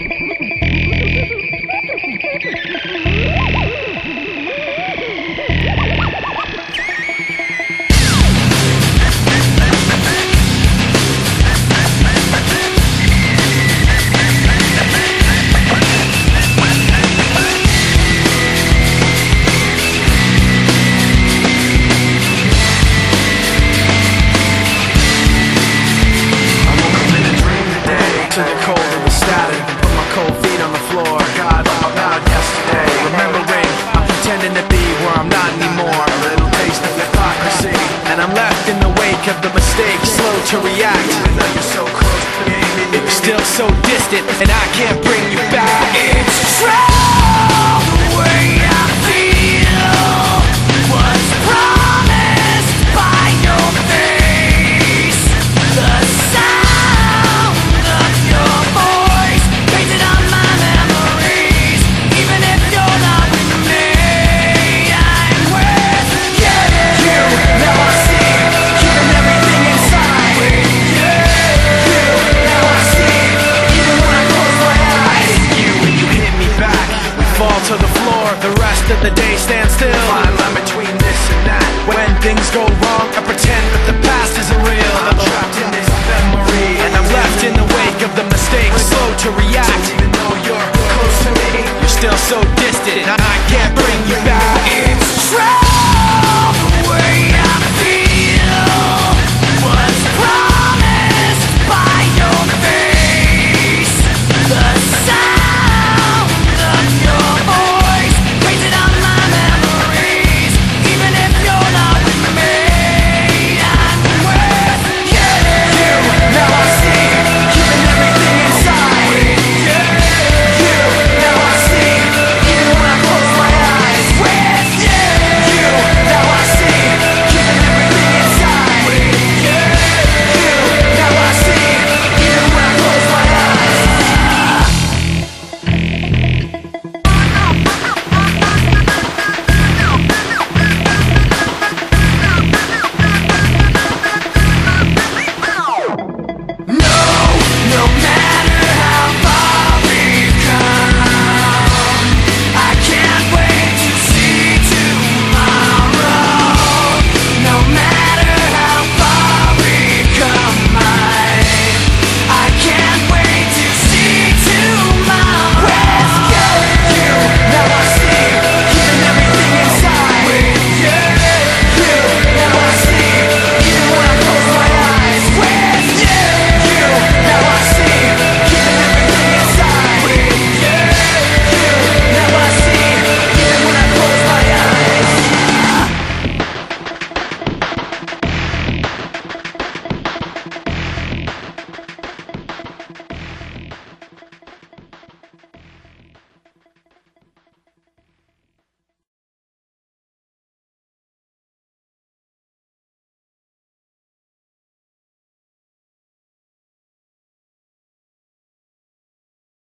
To the cold of the static, put my cold feet on the floor. God, I'm out yesterday. Remembering, I'm pretending to be where I'm not anymore. A little taste of hypocrisy, and I'm left in the wake of the mistakes, slow to react. Even though you're so close to me, you're still so distant, and I can't bring you back. It's true.